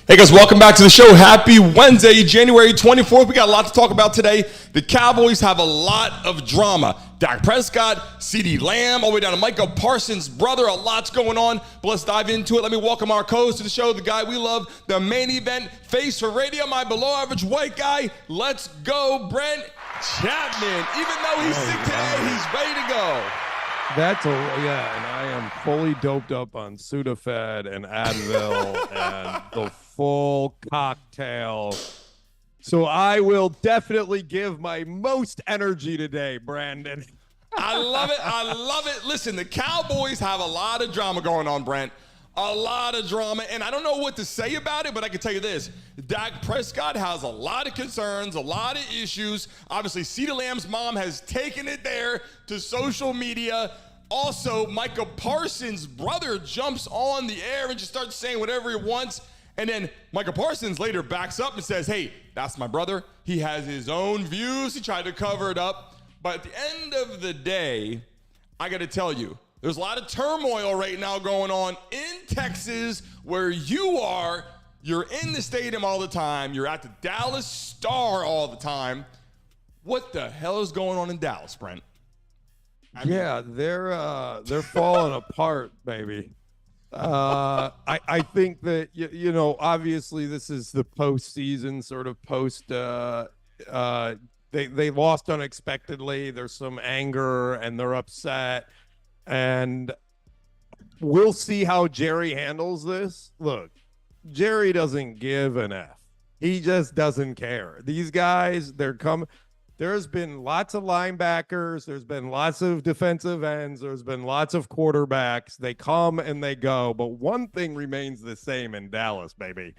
Hey guys, welcome back to the show. Happy Wednesday, January 24th. We got a lot to talk about today. The Cowboys have a lot of drama. Dak Prescott, CeeDee Lamb, all the way down to Micah Parsons' brother. A lot's going on, but let's dive into it. Let me welcome our co-host to the show, the guy we love, the main event face for radio, my below-average white guy. Let's go, Brent Chapman. Even though he's sick today, he's ready to go. And I am fully doped up on Sudafed and Advil and the full cocktail. So I will definitely give my most energy today, Brandon. I love it. I love it. Listen, the Cowboys have a lot of drama going on, Brent. A lot of drama, and I don't know what to say about it, but I can tell you this. Dak Prescott has a lot of concerns, a lot of issues. Obviously, CeeDee Lamb's mom has taken it there to social media. Also, Micah Parsons' brother jumps on the air and just starts saying whatever he wants. And then Micah Parsons later backs up and says, hey, that's my brother. He has his own views. He tried to cover it up. But at the end of the day, I got to tell you, there's a lot of turmoil right now going on in Texas where you are. You're in the stadium all the time. You're at the Dallas Star all the time. What the hell is going on in Dallas, Brent? Yeah, they're falling apart, baby. I think that, you know, obviously this is the postseason, sort of post. They lost unexpectedly. There's some anger and they're upset. And we'll see how Jerry handles this. Look, Jerry doesn't give an F. He just doesn't care. These guys, they're coming. There's been lots of linebackers. There's been lots of defensive ends. There's been lots of quarterbacks. They come and they go. But one thing remains the same in Dallas, baby.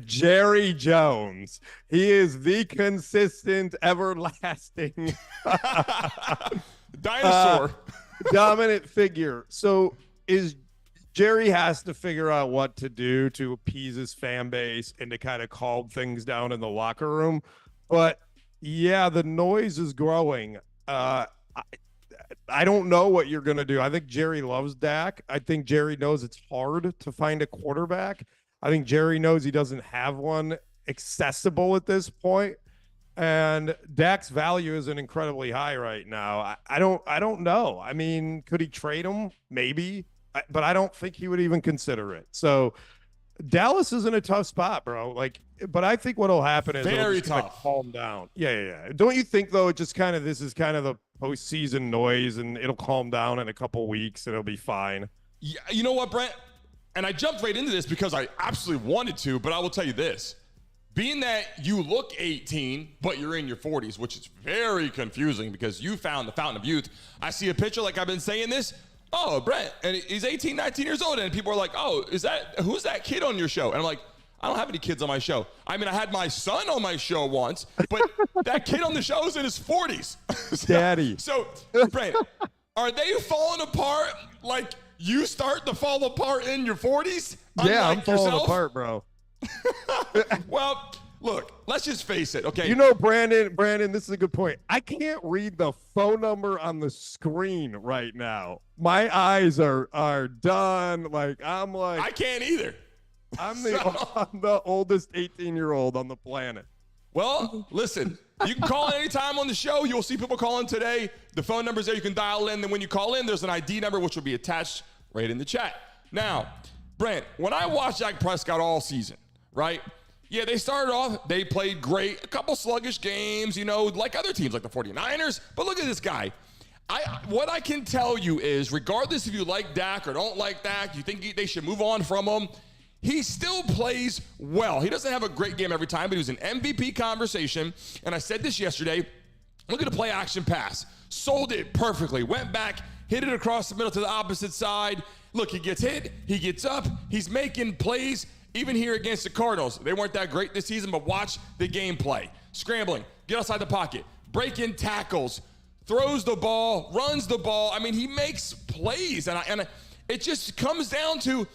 Jerry Jones. He is the consistent, everlasting dinosaur. Dominant figure. So Jerry has to figure out what to do to appease his fan base and to kind of calm things down in the locker room. But yeah, the noise is growing. I don't know what you're going to do. I think Jerry loves Dak. I think Jerry knows it's hard to find a quarterback. I think Jerry knows he doesn't have one accessible at this point. And Dak's value isn't incredibly high right now. I don't know. I mean, could he trade him? Maybe, but I don't think he would even consider it. So Dallas is in a tough spot, bro. But I think what'll happen is very tough. Calm down. Yeah. Don't you think though? It just this is kind of the postseason noise, and it'll calm down in a couple weeks, and it'll be fine. Yeah, you know what, Brent? And I jumped right into this because I absolutely wanted to, but I will tell you this. Being that you look 18, but you're in your 40s, which is very confusing because you found the fountain of youth. I see a picture like I've been saying this. Oh, Brent, and he's 18, 19 years old, and people are like, oh, who's that kid on your show? And I'm like, I don't have any kids on my show. I mean, I had my son on my show once, but that kid on the show is in his 40s. Daddy. So, Brent, are they falling apart like you start to fall apart in your 40s? Yeah, I'm falling apart, bro. Well, look, let's just face it, okay? You know, Brandon, this is a good point. I can't read the phone number on the screen right now. My eyes are done. I can't either. I'm the oldest 18-year-old on the planet. Well, listen, you can call in anytime on the show. You'll see people calling today. The phone number's there. You can dial in. Then when you call in, there's an ID number, which will be attached right in the chat. Now, Brent, when I watched Dak Prescott all season, right? Yeah, they started off, they played great, a couple sluggish games, you know, like other teams like the 49ers. But look at this guy. What I can tell you is, regardless if you like Dak or don't like Dak, you think they should move on from him, he still plays well. He doesn't have a great game every time, but he was an MVP conversation. And I said this yesterday, look at the play action pass. Sold it perfectly. Went back, hit it across the middle to the opposite side. Look, he gets hit, he gets up, he's making plays. Even here against the Cardinals, they weren't that great this season, but watch the gameplay. Scrambling, get outside the pocket, breaking tackles, throws the ball, runs the ball. I mean, he makes plays. And it just comes down to,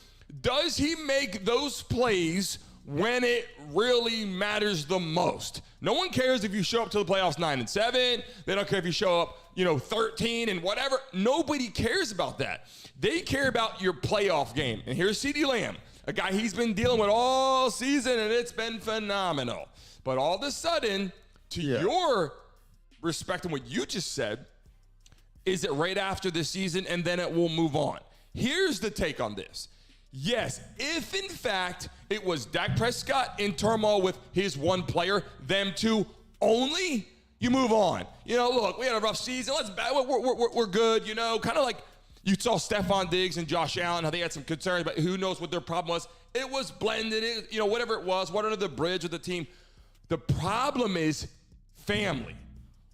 does he make those plays when it really matters the most? No one cares if you show up to the playoffs 9-7. They don't care if you show up, 13 and whatever. Nobody cares about that. They care about your playoff game. And here's CeeDee Lamb. a guy he's been dealing with all season, and it's been phenomenal. But all of a sudden, to your respect and what you just said, is it right after the season and then it will move on? Here's the take on this. Yes, if in fact it was Dak Prescott in turmoil with his one player, them two only, you move on. You know, look, we had a rough season. We're good, you know, kind of like you saw Stephon Diggs and Josh Allen, how they had some concerns, but who knows what their problem was. It was blended, you know, whatever it was, water under the bridge of the team. The problem is family.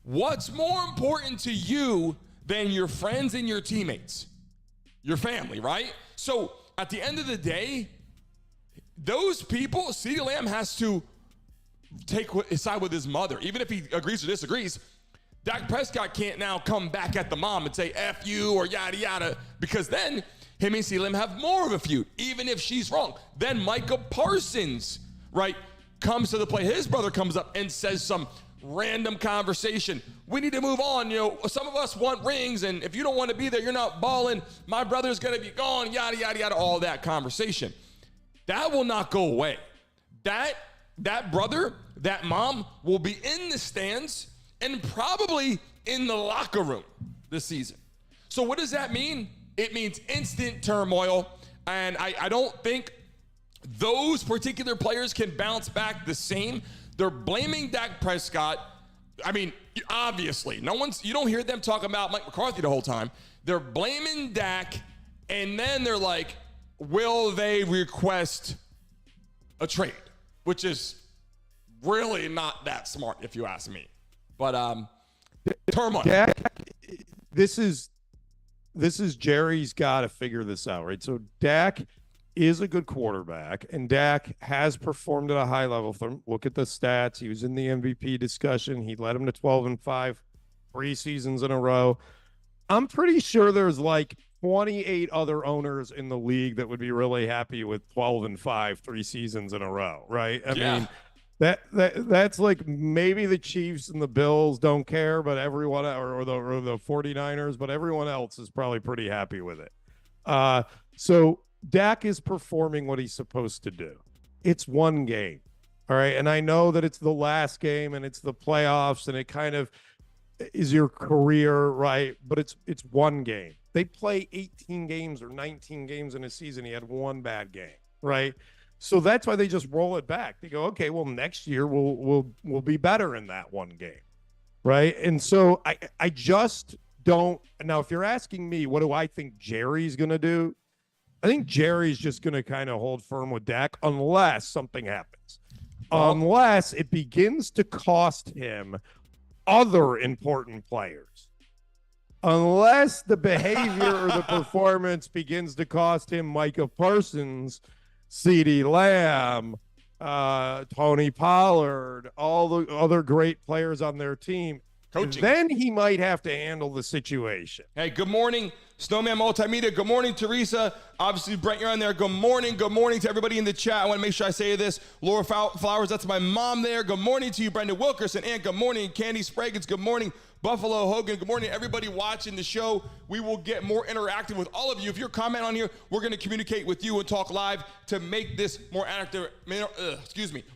What's more important to you than your friends and your teammates? Your family, right? So at the end of the day, those people, CeeDee Lamb has to take his side with his mother. Even if he agrees or disagrees, Dak Prescott can't now come back at the mom and say, F you or yada, yada, because then him and CeeDee Lamb have more of a feud, even if she's wrong. Then Micah Parsons, right, comes to the play. His brother comes up and says some random conversation. We need to move on. You know, some of us want rings, and if you don't want to be there, you're not balling. My brother's going to be gone, yada, yada, yada, all that conversation. That will not go away. That brother, that mom will be in the stands and probably in the locker room this season. So what does that mean? It means instant turmoil, and I don't think those particular players can bounce back the same. They're blaming Dak Prescott. I mean, obviously, you don't hear them talking about Mike McCarthy the whole time. They're blaming Dak, and then they're like, will they request a trade? Which is really not that smart, if you ask me. But turmoil. Dak, this is Jerry's got to figure this out, right? So Dak is a good quarterback, and Dak has performed at a high level. Look at the stats. He was in the MVP discussion. He led him to 12-5 3 seasons in a row. I'm pretty sure there's like 28 other owners in the league that would be really happy with 12-5 3 seasons in a row, right? I mean, that's like maybe the Chiefs and the Bills don't care, but everyone or the 49ers, but everyone else is probably pretty happy with it. So Dak is performing what he's supposed to do. It's one game. All right. And I know that it's the last game and it's the playoffs and it kind of is your career, right? But it's one game. They play 18 games or 19 games in a season. He had one bad game, right? So that's why they just roll it back. They go, okay, well, next year we'll be better in that one game, right? And so I just don't. Now, if you're asking me, what do I think Jerry's going to do? I think Jerry's just going to kind of hold firm with Dak unless something happens. Unless it begins to cost him other important players. Unless the behavior or the performance begins to cost him Micah Parsons, CeeDee Lamb, Tony Pollard, all the other great players on their team, coaching, then he might have to handle the situation. Hey, good morning, Snowman Multimedia. Good morning, Teresa. Obviously, Brent, you're on there. Good morning. Good morning to everybody in the chat. I want to make sure I say this. Laura Flowers, that's my mom there. Good morning to you, Brendan Wilkerson. And good morning, Candy Spraggins. Good morning, Buffalo Hogan. Good morning, everybody watching the show. We will get more interactive with all of you. If you're comment on here, we're going to communicate with you and talk live to make this more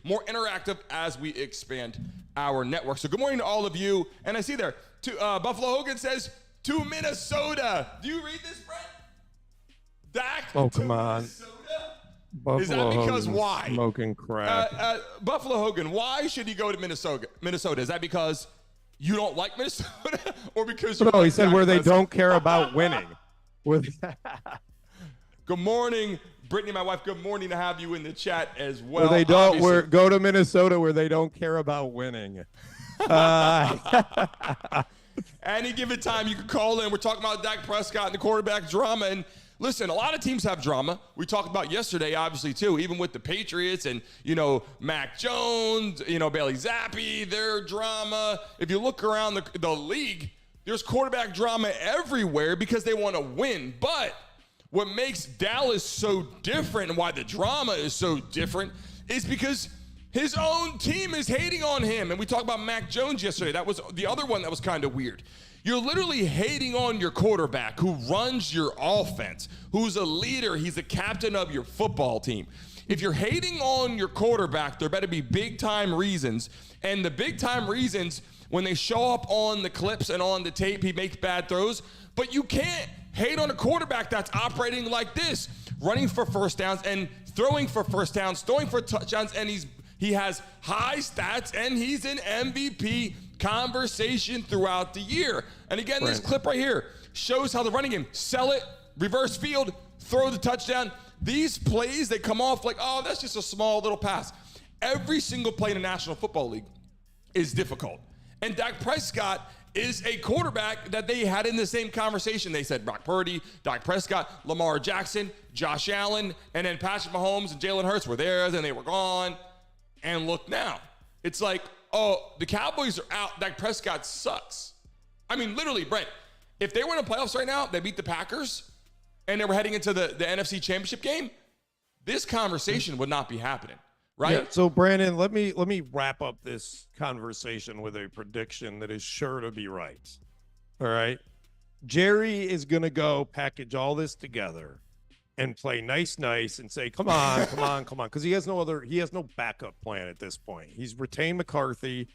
more interactive as we expand our network. So good morning to all of you. And I see there, Buffalo Hogan says, to Minnesota. Do you read this, Brett? Dak come on. Minnesota? Buffalo Is that because Hogan's why? Smoking crack. Buffalo Hogan, why should he go to Minnesota? Is that because you don't like Minnesota? Or because you he said where they don't care about winning. Good morning, Brittany, my wife. Good morning to have you in the chat as well. Where they don't go to Minnesota where they don't care about winning. Any given time, you can call in. We're talking about Dak Prescott and the quarterback drama. And listen, a lot of teams have drama. We talked about yesterday, obviously, too, even with the Patriots and, Mac Jones, Bailey Zappi, their drama. If you look around the league, there's quarterback drama everywhere because they want to win. But what makes Dallas so different and why the drama is so different is because his own team is hating on him. And we talked about Mac Jones yesterday. That was the other one that was kind of weird. You're literally hating on your quarterback who runs your offense, who's a leader. He's the captain of your football team. If you're hating on your quarterback, there better be big time reasons. And the big time reasons, when they show up on the clips and on the tape, he makes bad throws. But you can't hate on a quarterback that's operating like this, running for first downs and throwing for first downs, throwing for touchdowns, and he has high stats, and he's in MVP conversation throughout the year. And again, this clip right here shows how the running game, sell it, reverse field, throw the touchdown. These plays, they come off like, oh, that's just a small little pass. Every single play in the National Football League is difficult. And Dak Prescott is a quarterback that they had in the same conversation. They said Brock Purdy, Dak Prescott, Lamar Jackson, Josh Allen, and then Patrick Mahomes and Jalen Hurts were there, then they were gone. And look now. It's like, oh, the Cowboys are out. Dak Prescott sucks. I mean, literally, Brent, if they were in the playoffs right now, they beat the Packers, and they were heading into the NFC Championship game, this conversation would not be happening, right? Yeah, so, Brandon, let me wrap up this conversation with a prediction that is sure to be right. All right? Jerry is going to go package all this together and play nice and say, come on, because he has no backup plan at this point. He's retained McCarthy.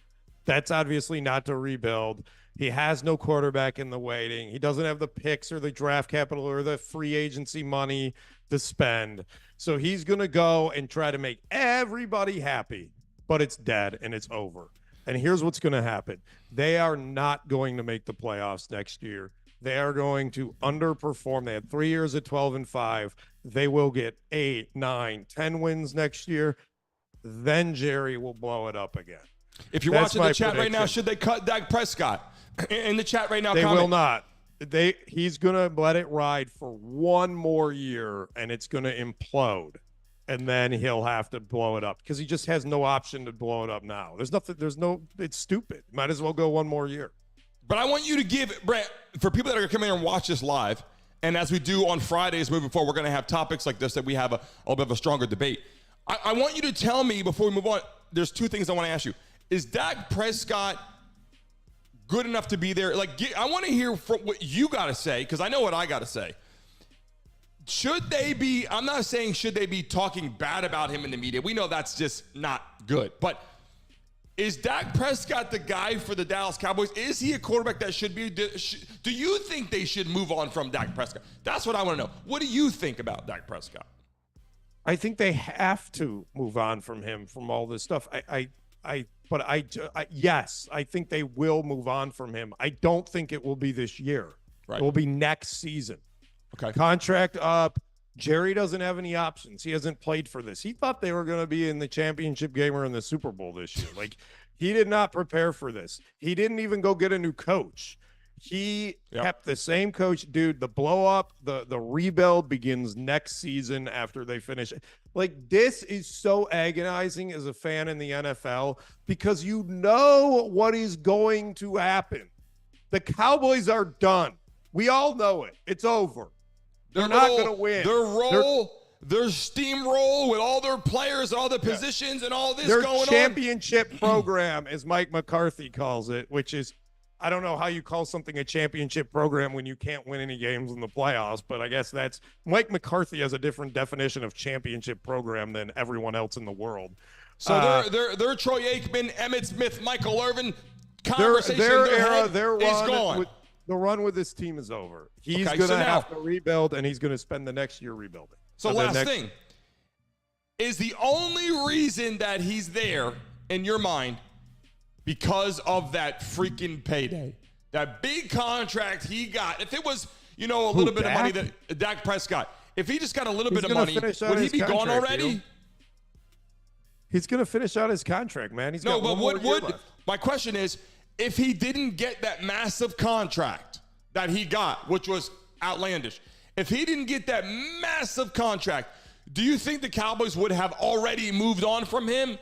That's obviously not to rebuild. He has no quarterback in the waiting. He doesn't have the picks or the draft capital or the free agency money to spend. So he's going to go and try to make everybody happy, but it's dead and it's over. And here's what's going to happen. They are not going to make the playoffs next year. They are going to underperform. They had 3 years at 12-5. They will get 8, 9, 10 wins next year. Then Jerry will blow it up again. If you're watching the chat right now, should they cut Dak Prescott? In the chat right now, they will not. He's going to let it ride for one more year, and it's going to implode. And then he'll have to blow it up because he just has no option to blow it up now. It's stupid. Might as well go one more year. But I want you to give, Brent, for people that are coming here and watch this live, and as we do on Fridays moving forward, we're going to have topics like this that we have a little bit of a stronger debate. I want you to tell me before we move on, there's two things I want to ask you. Is Dak Prescott good enough to be there? I want to hear from what you got to say, because I know what I got to say. Should they be, I'm not saying should they be talking bad about him in the media. We know that's just not good. But is Dak Prescott the guy for the Dallas Cowboys? Is he a quarterback that should be, do you think they should move on from Dak Prescott? That's what I want to know. What do you think about Dak Prescott? I think they have to move on from him from all this stuff. Yes, I think they will move on from him. I don't think it will be this year. Right. It will be next season. Okay. Contract up. Jerry doesn't have any options. He hasn't played for this. He thought they were going to be in the championship game or in the Super Bowl this year. He did not prepare for this. He didn't even go get a new coach. He kept the same coach. Dude, the blow up, the rebuild begins next season after they finish. This is so agonizing as a fan in the NFL because you know what is going to happen. The Cowboys are done. We all know it. It's over. They're not going to win. Their steamroll with all their players, all the positions, and all this going on. Their championship program, as Mike McCarthy calls it, which is, I don't know how you call something a championship program when you can't win any games in the playoffs, but I guess that's Mike McCarthy has a different definition of championship program than everyone else in the world. So they're Troy Aikman, Emmitt Smith, Michael Irvin conversation. Their era, their run is gone. The run with this team is over. He's going to have to rebuild, and he's going to spend the next year rebuilding. So last thing, is the only reason that he's there in your mind because of that freaking payday, that big contract he got? If it was, a little bit of money that Dak Prescott, if he just got a little bit of money, would he be gone already? He's going to finish out his contract, man. He's got one more year left. My question is, if he didn't get that massive contract that he got, which was outlandish, if he didn't get that massive contract, do you think the Cowboys would have already moved on from him?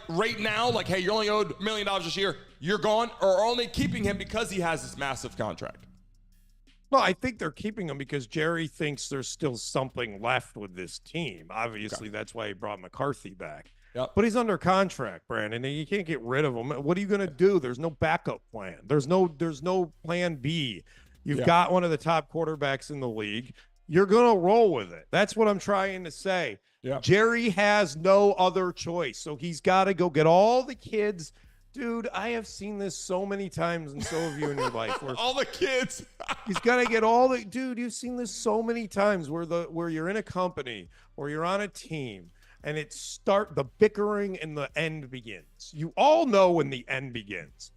Right now, hey, you're only owed $1 million this year, you're gone, or are only keeping him because he has this massive contract? Well, I think they're keeping him because Jerry thinks there's still something left with this team. Obviously, That's why he brought McCarthy back. Yep. But he's under contract, Brandon, and you can't get rid of him. What are you going to do? There's no backup plan. There's no plan B. You've got one of the top quarterbacks in the league. You're going to roll with it. That's what I'm trying to say. Yeah. Jerry has no other choice. So he's got to go get all the kids. Dude, I have seen this so many times, and so have you in your life. Where all the kids. he's got to get all the dude. You've seen this so many times where you're in a company or you're on a team, and the bickering and the end begins. You all know when the end begins.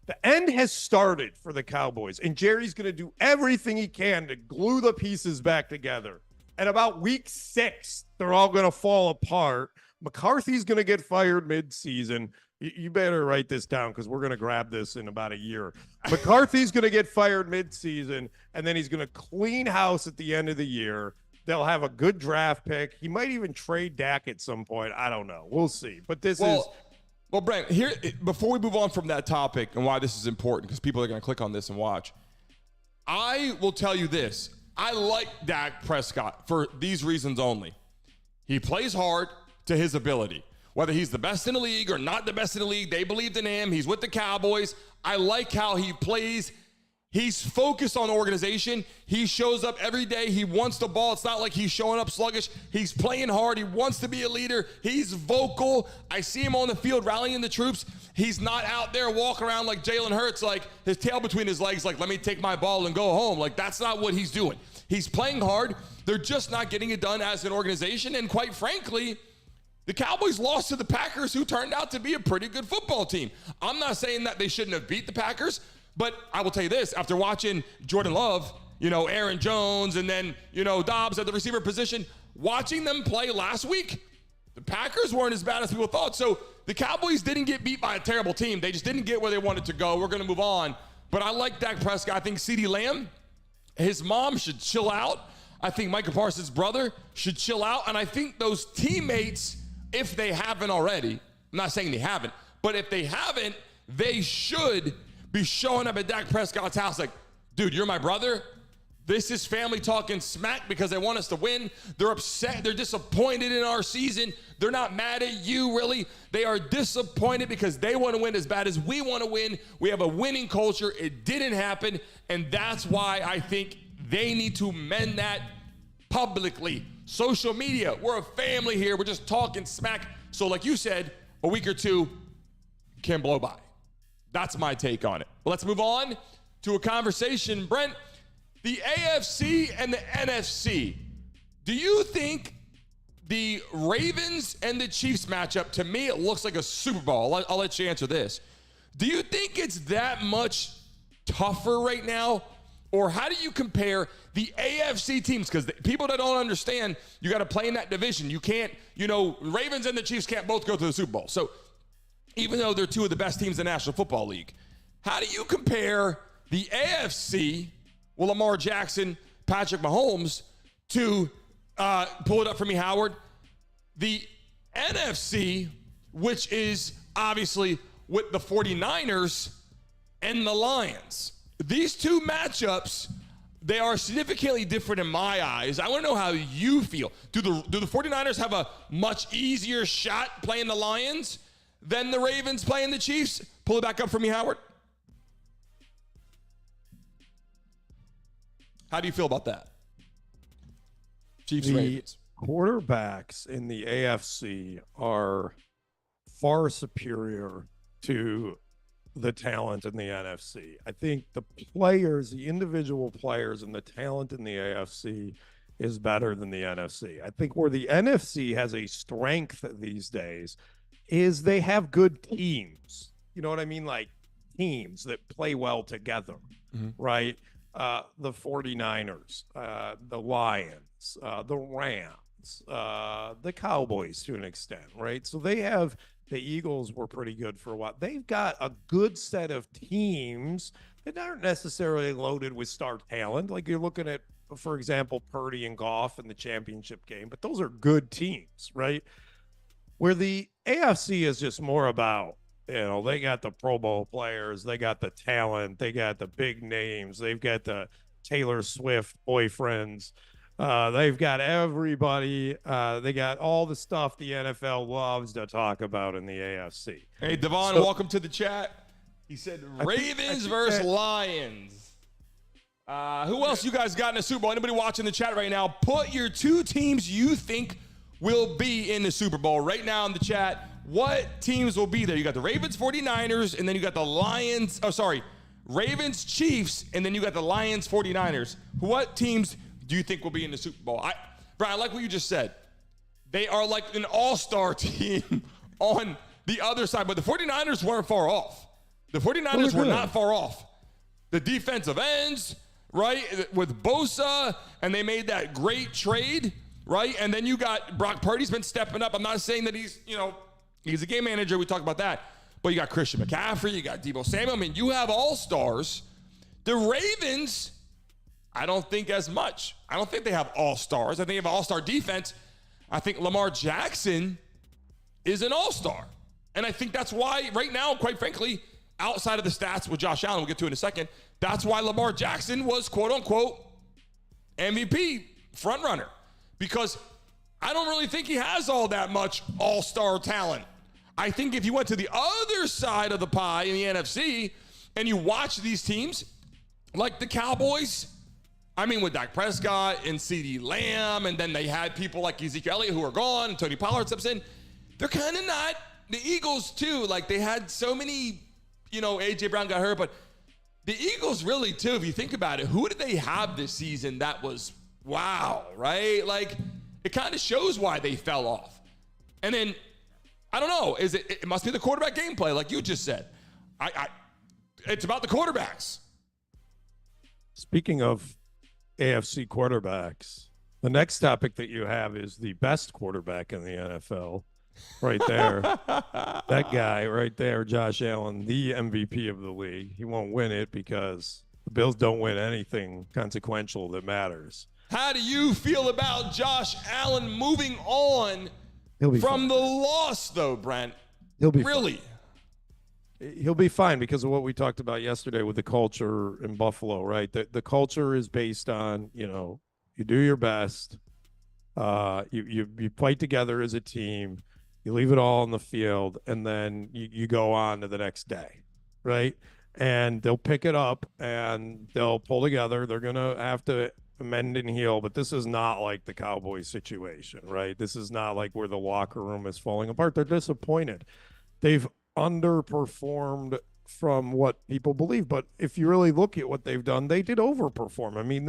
The end has started for the Cowboys, and Jerry's going to do everything he can to glue the pieces back together. And about week 6, they're all going to fall apart. McCarthy's going to get fired mid-season. You better write this down because we're going to grab this in about a year. McCarthy's going to get fired mid-season, and then he's going to clean house at the end of the year. They'll have a good draft pick. He might even trade Dak at some point. I don't know. We'll see. But Well, Brent, here, before we move on from that topic and why this is important, because people are going to click on this and watch, I will tell you this. I like Dak Prescott for these reasons only. He plays hard to his ability. Whether he's the best in the league or not the best in the league, they believed in him. He's with the Cowboys. I like how he plays. He's focused on organization. He shows up every day. He wants the ball. It's not like he's showing up sluggish. He's playing hard. He wants to be a leader. He's vocal. I see him on the field rallying the troops. He's not out there walking around like Jalen Hurts, like his tail between his legs, like, let me take my ball and go home. Like, that's not what he's doing. He's playing hard. They're just not getting it done as an organization. And quite frankly, the Cowboys lost to the Packers, who turned out to be a pretty good football team. I'm not saying that they shouldn't have beat the Packers, but I will tell you this, after watching Jordan Love, Aaron Jones, and then, Dobbs at the receiver position, watching them play last week, the Packers weren't as bad as people thought. So the Cowboys didn't get beat by a terrible team. They just didn't get where they wanted to go. We're going to move on. But I like Dak Prescott. I think CeeDee Lamb, his mom should chill out. I think Micah Parsons' brother should chill out. And I think those teammates, if they haven't already, I'm not saying they haven't, but if they haven't, they should be showing up at Dak Prescott's house like, dude, you're my brother. This is family talking smack because they want us to win. They're upset. They're disappointed in our season. They're not mad at you, really. They are disappointed because they want to win as bad as we want to win. We have a winning culture. It didn't happen, and that's why I think they need to mend that publicly. Social media, we're a family here. We're just talking smack. So like you said, a week or two can blow by. That's my take on it. Well, let's move on to a conversation. Brent, the AFC and the NFC. Do you think the Ravens and the Chiefs matchup, to me, it looks like a Super Bowl. I'll let you answer this. Do you think it's that much tougher right now? Or how do you compare the AFC teams? Because people that don't understand, you got to play in that division. You can't, Ravens and the Chiefs can't both go to the Super Bowl. So even though they're two of the best teams in the National Football League, how do you compare the AFC with Lamar Jackson, Patrick Mahomes, to pull it up for me, Howard, the NFC, which is obviously with the 49ers and the Lions? These two matchups, they are significantly different in my eyes. I want to know how you feel. Do the 49ers have a much easier shot playing the Lions than the Ravens playing the Chiefs? Pull it back up for me, Howard. How do you feel about that? Chiefs, Ravens. Quarterbacks in the AFC are far superior to the talent in the NFC. I think the individual players and the talent in the AFC is better than the NFC. I think where the NFC has a strength these days is they have good teams. You know what I mean? Like teams that play well together, right? The 49ers, the Lions, the Rams, the Cowboys to an extent, right? So the Eagles were pretty good for a while. They've got a good set of teams that aren't necessarily loaded with star talent. Like you're looking at, for example, Purdy and Goff in the championship game, but those are good teams, right? Where the AFC is just more about, they got the Pro Bowl players, they got the talent, they got the big names, they've got the Taylor Swift boyfriends. They've got everybody. They got all the stuff the NFL loves to talk about in the AFC. Hey, Devon, welcome to the chat. He said Ravens versus Lions. Who else you guys got in the Super Bowl? Anybody watching the chat right now? Put your two teams you think will be in the Super Bowl right now in the chat. What teams will be there? You got the Ravens 49ers, and then you got the Lions. Oh, sorry. Ravens Chiefs, and then you got the Lions 49ers. What teams do you think will be in the Super Bowl? Brian, I like what you just said. They are like an all-star team on the other side, but the 49ers weren't far off. The 49ers were not far off. The defensive ends, right, with Bosa, and they made that great trade, right? And then you got Brock Purdy's been stepping up. I'm not saying that he's a game manager. We talked about that. But you got Christian McCaffrey, you got Deebo Samuel. I mean, you have all-stars. The Ravens, I don't think as much. I don't think they have all-stars. I think they have an all-star defense. I think Lamar Jackson is an all-star. And I think that's why right now, quite frankly, outside of the stats with Josh Allen, we'll get to in a second, that's why Lamar Jackson was, quote-unquote, MVP frontrunner. Because I don't really think he has all that much all-star talent. I think if you went to the other side of the pie in the NFC and you watch these teams, like the Cowboys, I mean, with Dak Prescott and CeeDee Lamb, and then they had people like Ezekiel Elliott who are gone, Tony Pollard steps in, they're kind of not. The Eagles, too, like they had so many, A.J. Brown got hurt, but the Eagles really, too, if you think about it, who did they have this season that was wow, right? Like, it kind of shows why they fell off. And then, I don't know. It must be the quarterback gameplay, like you just said. It's about the quarterbacks. Speaking of AFC quarterbacks, the next topic that you have is the best quarterback in the NFL. Right there. That guy right there, Josh Allen, the MVP of the league. He won't win it because the Bills don't win anything consequential that matters. How do you feel about Josh Allen moving on from the loss, though, Brent? He'll be really. He'll be fine because of what we talked about yesterday with the culture in Buffalo, right? The culture is based on, you do your best. You fight together as a team. You leave it all on the field, and then you go on to the next day, right? And they'll pick it up, and they'll pull together. They're going to have to mend and heal, but this is not like the Cowboys situation, right? This is not like where the locker room is falling apart. They're disappointed. They've underperformed from what people believe, but if you really look at what they've done, they did overperform. I mean,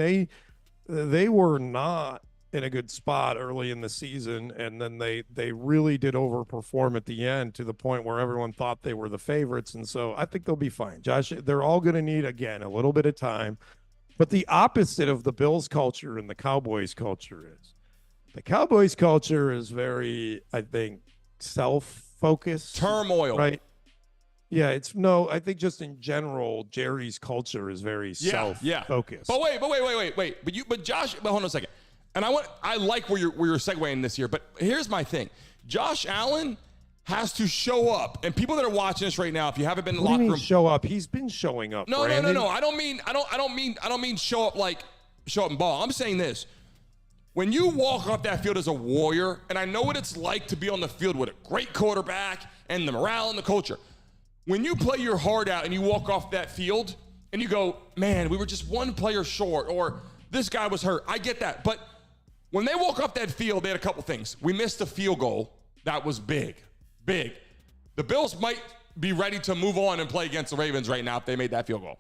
they were not in a good spot early in the season, and then they really did overperform at the end to the point where everyone thought they were the favorites, and so I think they'll be fine. Josh, they're all going to need, again, a little bit of time, but the opposite of the Bills culture and the Cowboys culture is the Cowboys culture is very, I think, self-focused. Turmoil. Right? Yeah, I think just in general, Jerry's culture is very self-focused. But wait. But Josh, hold on a second. And I like where you're segueing this here, but here's my thing. Josh Allen has to show up, and people that are watching this right now, if you haven't been in the locker room, show up. He's been showing up. No. I don't mean show up and ball. I'm saying this. When you walk off that field as a warrior, and I know what it's like to be on the field with a great quarterback and the morale and the culture. When you play your heart out and you walk off that field and you go, man, we were just one player short, or this guy was hurt. I get that. But when they walk off that field, they had a couple things. We missed a field goal. That was big. The Bills might be ready to move on and play against the Ravens right now if they made that field goal.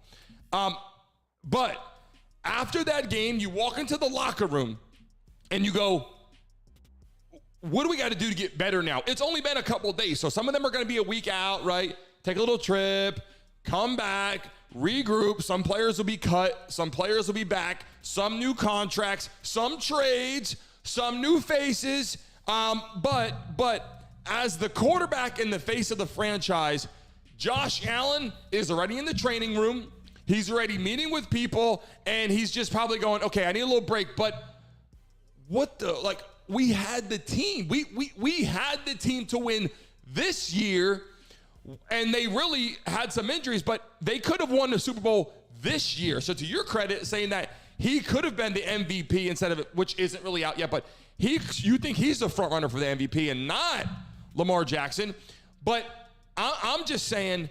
But after that game, you walk into the locker room and you go, what do we got to do to get better now? It's only been a couple of days, so some of them are going to be a week out, right? Take a little trip, come back, regroup. Some players will be cut. Some players will be back. Some new contracts, some trades, some new faces. But as the quarterback in the face of the franchise, Josh Allen is already in the training room. He's already meeting with people, and he's just probably going, okay, I need a little break. But we had the team. We had the team to win this year. And they really had some injuries, but they could have won the Super Bowl this year. So to your credit, saying that he could have been the MVP instead of it, which isn't really out yet, but you think he's the front runner for the MVP and not Lamar Jackson. But I'm just saying,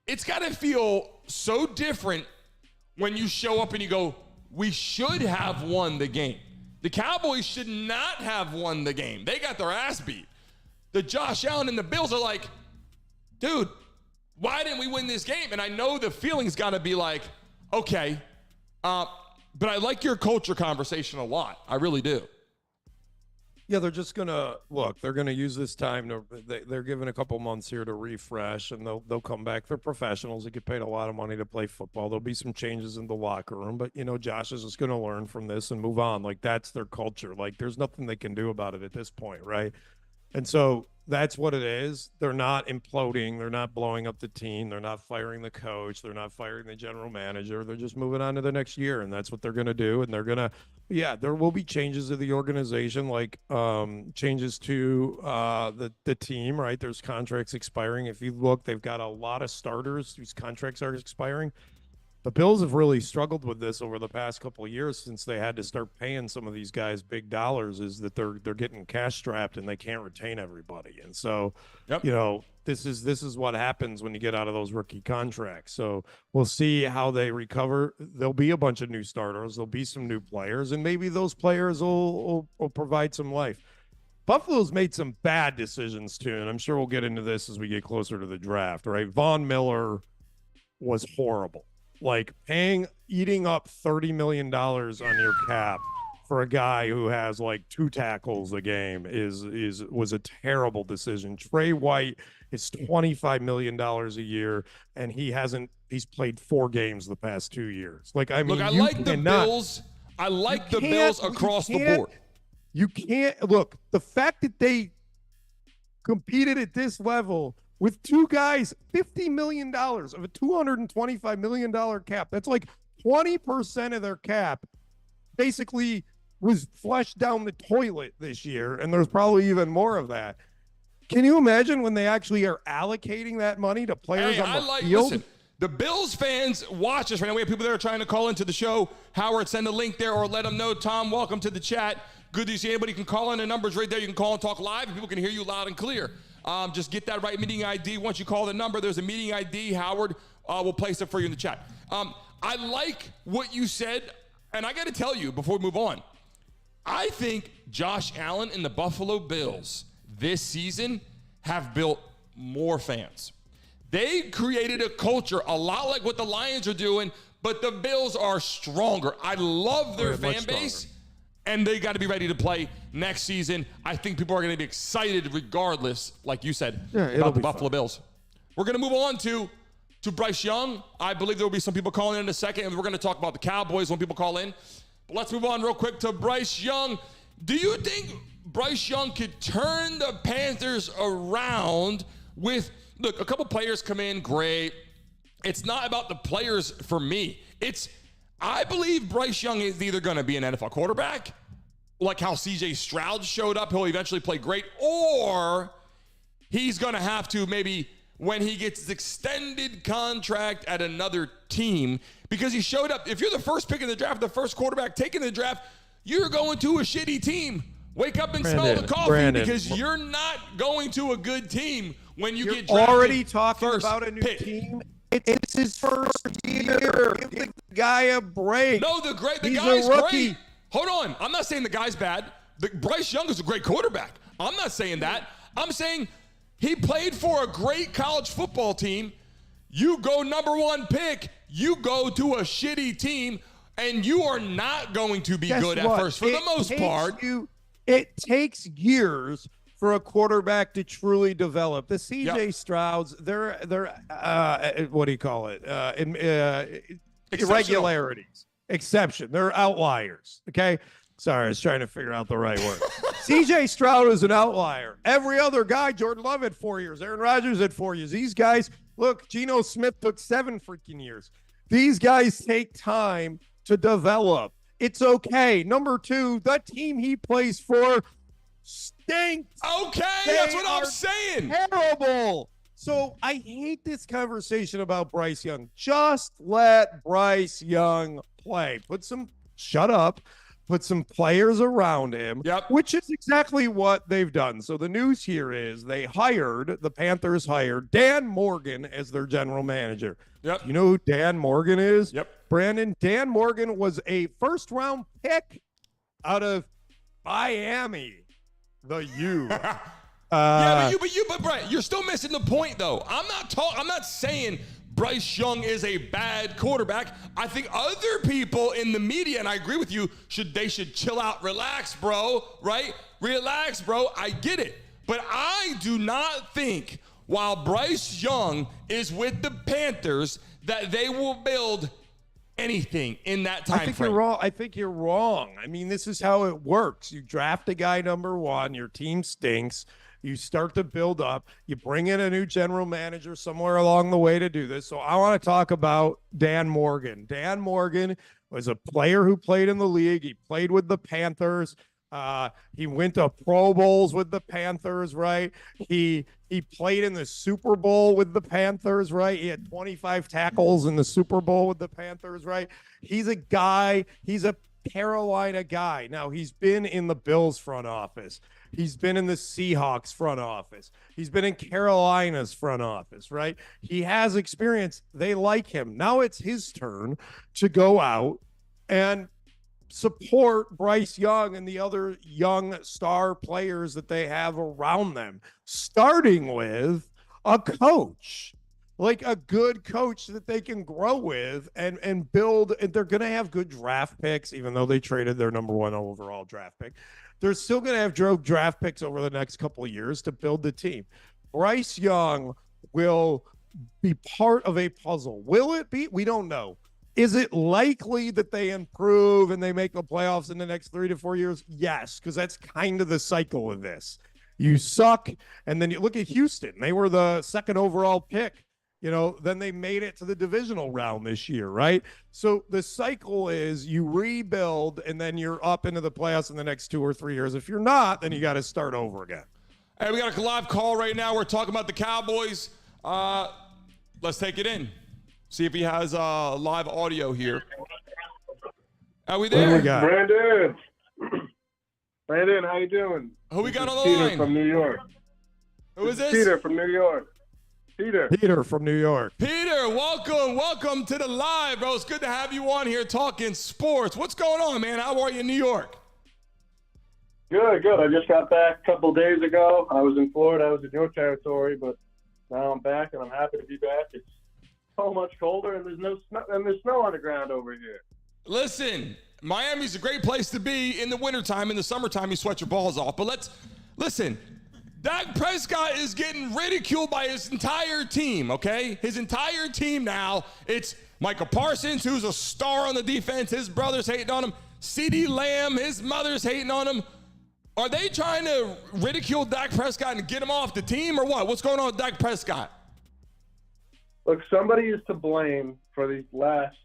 it's got to feel so different when you show up and you go, we should have won the game. The Cowboys should not have won the game. They got their ass beat. The Josh Allen and the Bills are like, dude, why didn't we win this game? And I know the feeling's got to be like, okay, but I like your culture conversation a lot. I really do. Yeah, they're just gonna look. They're gonna use this time to. They're given a couple months here to refresh, and they'll come back. They're professionals. They get paid a lot of money to play football. There'll be some changes in the locker room, but Josh is just gonna learn from this and move on. Like, that's their culture. Like, there's nothing they can do about it at this point, right? And so that's what it is. They're not imploding. They're not blowing up the team. They're not firing the coach. They're not firing the general manager. They're just moving on to the next year, and that's what they're going to do. And they're going to, there will be changes to the organization, like changes to the team, right? There's contracts expiring. If you look, they've got a lot of starters whose contracts are expiring. The Bills have really struggled with this over the past couple of years since they had to start paying some of these guys big dollars, is that they're getting cash strapped and they can't retain everybody. And so, this is what happens when you get out of those rookie contracts. So we'll see how they recover. There'll be a bunch of new starters. There'll be some new players, and maybe those players will provide some life. Buffalo's made some bad decisions too, and I'm sure we'll get into this as we get closer to the draft, right? Von Miller was horrible. Like, eating up $30 million on your cap for a guy who has like 2 tackles a game was a terrible decision. Trey White is $25 million a year, and he's played 4 games the past 2 years. Like, I mean, look, I like the Bills. I like the Bills across the board. You can't look, the fact that they competed at this level with 2 guys, $50 million of a $225 million cap. That's like 20% of their cap basically was flushed down the toilet this year, and there's probably even more of that. Can you imagine when they actually are allocating that money to players on the field? Listen, the Bills fans watch us right now. We have people that are trying to call into the show. Howard, send a link there or let them know. Tom, welcome to the chat. Good to see anybody. You can call in. The number's right there. You can call and talk live, and people can hear you loud and clear. Just get that right meeting ID. Once you call the number, there's a meeting ID. Howard will place it for you in the chat. I like what you said, and I got to tell you before we move on, I think Josh Allen and the Buffalo Bills this season have built more fans. They created a culture a lot like what the Lions are doing, but the Bills are stronger. I love their fan base. And they got to be ready to play next season. I think people are going to be excited regardless, like you said, about the Buffalo Bills. We're going to move on to Bryce Young. I believe there will be some people calling in a second, and we're going to talk about the Cowboys when people call in. But let's move on real quick to Bryce Young. Do you think Bryce Young could turn the Panthers around with, look, a couple players come in, great. It's not about the players for me. I believe Bryce Young is either going to be an NFL quarterback, like how CJ Stroud showed up, he'll eventually play great, or he's going to have to maybe when he gets his extended contract at another team, because he showed up. If you're the first pick in the draft, the first quarterback taken in the draft, you're going to a shitty team. Wake up and smell the coffee, because you're not going to a good team when you get drafted. Already talking about a new team. It's his first year. Give the guy a break. No, the guy's great. Hold on. I'm not saying the guy's bad. Bryce Young is a great quarterback. I'm not saying that. I'm saying he played for a great college football team. You go number 1 pick. You go to a shitty team, and you are not going to be good at first for the most part. It takes years for a quarterback to truly develop. The CJ Strouds, they're what do you call it? Irregularities. Exception. They're outliers. Okay. Sorry, I was trying to figure out the right word. CJ Stroud is an outlier. Every other guy, Jordan Love had 4 years. Aaron Rodgers had 4 years. These guys, look, Geno Smith took 7 freaking years. These guys take time to develop. It's okay. Number 2, the team he plays for stinks. Okay, that's what I'm saying. Terrible. So I hate this conversation about Bryce Young. Just let Bryce Young play. Put some shut up, put some players around him, Yep. which is exactly what they've done. So the news here is the Panthers hired Dan Morgan as their general manager. Yep. You know who Dan Morgan is? Yep. Brandon, Dan Morgan was a first-round pick out of Miami, the U. But Brett, you're still missing the point, though. I'm not saying Bryce Young is a bad quarterback. I think other people in the media, and I agree with you, should chill out, relax, bro. Right? Relax, bro. I get it, but I do not think while Bryce Young is with the Panthers that they will build anything in that time frame. You're wrong. I think you're wrong. I mean, this is how it works. You draft a guy number one, your team stinks. You start to build up. You bring in a new general manager somewhere along the way to do this. So I want to talk about Dan Morgan. Dan Morgan was a player who played in the league. He played with the Panthers. He went to Pro Bowls with the Panthers, right? He played in the Super Bowl with the Panthers, right? He had 25 tackles in the Super Bowl with the Panthers, right? He's a Carolina guy. Now, he's been in the Bills front office. He's been in the Seahawks front office. He's been in Carolina's front office, right? He has experience. They like him. Now it's his turn to go out and support Bryce Young and the other young star players that they have around them, starting with a coach, like a good coach that they can grow with and build. And they're going to have good draft picks, even though they traded their number one overall draft pick. They're still going to have draft picks over the next couple of years to build the team. Bryce Young will be part of a puzzle. Will it be? We don't know. Is it likely that they improve and they make the playoffs in the next 3 to 4 years? Yes, because that's kind of the cycle of this. You suck, and then you look at Houston. They were the second overall pick. Then they made it to the divisional round this year, right? So the cycle is you rebuild, and then you're up into the playoffs in the next 2 or 3 years. If you're not, then you got to start over again. Hey, we got a live call right now. We're talking about the Cowboys. Let's take it in. See if he has live audio here. Are we there? Brandon, how you doing? Who we got on the Peter line? from New York. Who is this? Peter from New York. Peter from New York. Peter, welcome to the live, bro. It's good to have you on here talking sports. What's going on, man? How are you in New York? Good. I just got back a couple days ago. I was in Florida. I was in your territory, but now I'm back, and I'm happy to be back. It's so much colder, and there's snow on the ground over here. Listen, Miami's a great place to be in the wintertime. In the summertime, you sweat your balls off. But listen. Dak Prescott is getting ridiculed by his entire team, okay? His entire team now. It's Michael Parsons, who's a star on the defense. His brother's hating on him. CeeDee Lamb, his mother's hating on him. Are they trying to ridicule Dak Prescott and get him off the team or what? What's going on with Dak Prescott? Look, somebody is to blame for these last,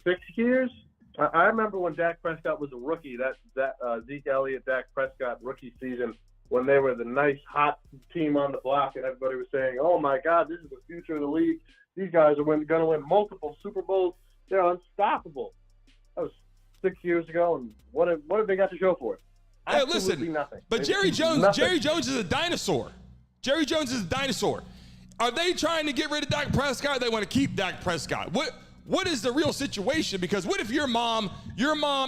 6 years? I remember when Dak Prescott was a rookie, that Zeke Elliott, Dak Prescott rookie season, when they were the nice, hot team on the block, and everybody was saying, oh, my God, this is the future of the league. These guys are going to win multiple Super Bowls. They're unstoppable. That was 6 years ago, and what have they got to show for it? Hey, Absolutely listen, nothing. But Jerry Jones is a dinosaur. Jerry Jones is a dinosaur. Are they trying to get rid of Dak Prescott? Or they want to keep Dak Prescott? What is the real situation? Because what if your mom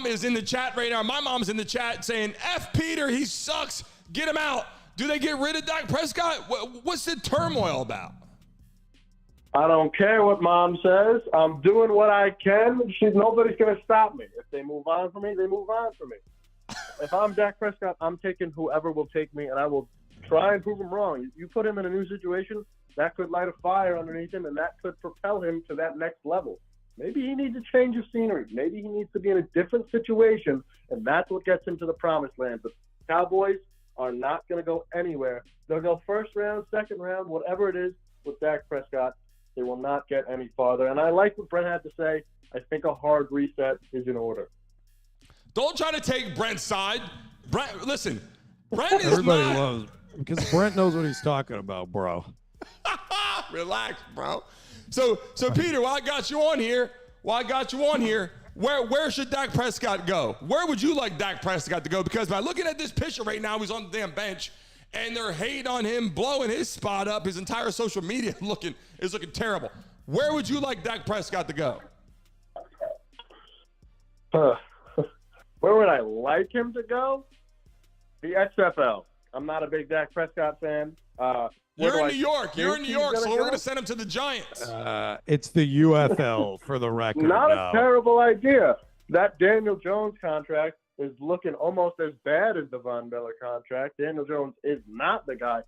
is in the chat right now, my mom's in the chat saying, F Peter, he sucks. Get him out. Do they get rid of Dak Prescott? What's the turmoil about? I don't care what mom says. I'm doing what I can. Nobody's going to stop me. If they move on for me, they move on for me. If I'm Dak Prescott, I'm taking whoever will take me, and I will try and prove him wrong. You put him in a new situation, that could light a fire underneath him, and that could propel him to that next level. Maybe he needs a change of scenery. Maybe he needs to be in a different situation, and that's what gets him to the promised land. But Cowboys are not going to go anywhere. They'll go first round, second round, whatever it is with Dak Prescott. They will not get any farther. And I like what Brent had to say. I think a hard reset is in order. Don't try to take Brent's side. Brent is Everybody not. loves because Brent knows what he's talking about, bro. Relax, bro. So Peter, while I got you on here, Where should Dak Prescott go? Where would you like Dak Prescott to go? Because by looking at this picture right now, he's on the damn bench, and they're hating on him, blowing his spot up. His entire social media is looking terrible. Where would you like Dak Prescott to go? Where would I like him to go? The XFL. I'm not a big Dak Prescott fan. You're in New York. You're in New York, so we're going to send him to the Giants. It's the UFL for the record. Not a terrible idea. That Daniel Jones contract is looking almost as bad as the Von Miller contract. Daniel Jones is not the guy.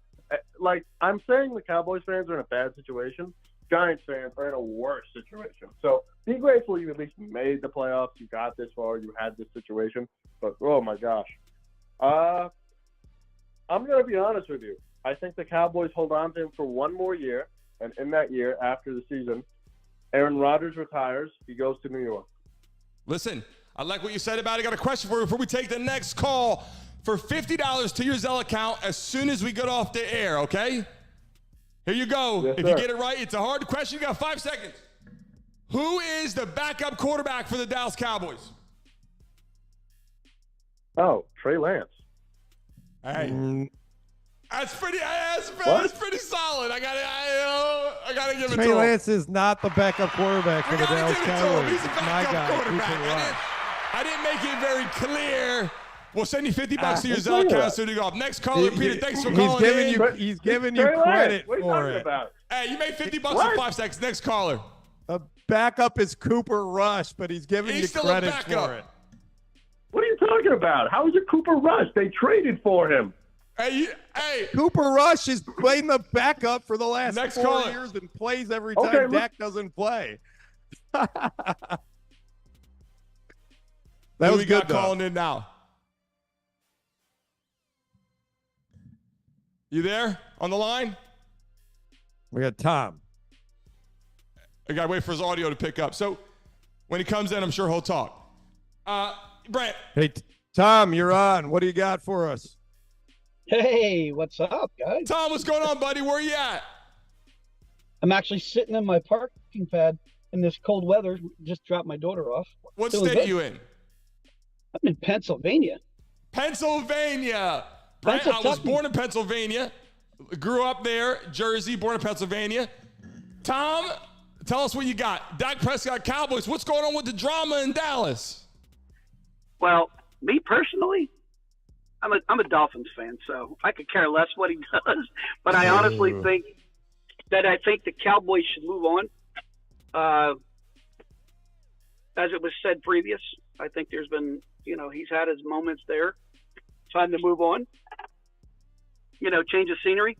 Like, I'm saying the Cowboys fans are in a bad situation. Giants fans are in a worse situation. So be grateful you at least made the playoffs. You got this far. You had this situation. But, oh, my gosh. I'm going to be honest with you. I think the Cowboys hold on to him for one more year, and in that year, after the season, Aaron Rodgers retires. He goes to New York. Listen, I like what you said about it. I got a question for you before we take the next call. For $50 to your Zelle account as soon as we get off the air, okay? Here you go. Yes, if sir. you get it right, it's a hard question. You got 5 seconds. Who is the backup quarterback for the Dallas Cowboys? Oh, Trey Lance. Hey. That's pretty solid. I gotta give it Trey to him. Lance is not the backup quarterback for I the gotta Dallas give it to him. Cowboys. He's a It's my backup guy, quarterback. Cooper Rush. I didn't make it very clear. We'll send you $50 to your let's Zelle do account that. so you go off. Next caller, Peter. Thanks for He's calling giving in. you. He's giving you Trey Lance. credit What are you for talking it. about? Hey, you made $50 in What? 5 seconds. Next caller. A backup is Cooper Rush, but he's giving He's you still a credit backup. for it. What are you talking about? How is it Cooper Rush? They traded for him. Hey, Cooper Rush is playing the backup for the last Next 4 caller. years and plays every Okay, time look- Dak doesn't play. that who was we good, got though. calling in now? You there on the line? We got Tom. I gotta wait for his audio to pick up. So when he comes in, I'm sure he'll talk. Brent, Hey, Tom, you're on. What do you got for us? Hey, what's up, guys? Tom, what's going on, buddy? Where you at? I'm actually sitting in my parking pad in this cold weather. Just dropped my daughter off. What Feeling state good. are you in? I'm in Pennsylvania. Pennsylvania. Brent, I was Pennsylvania. born in Pennsylvania. Grew up there, Jersey, born in Pennsylvania. Tom, tell us what you got. Dak Prescott, Cowboys. What's going on with the drama in Dallas? Well, me personally, I'm a Dolphins fan, so I could care less what he does. But I honestly think the Cowboys should move on. As it was said previous, I think there's been, he's had his moments there. Time to move on. Change of scenery.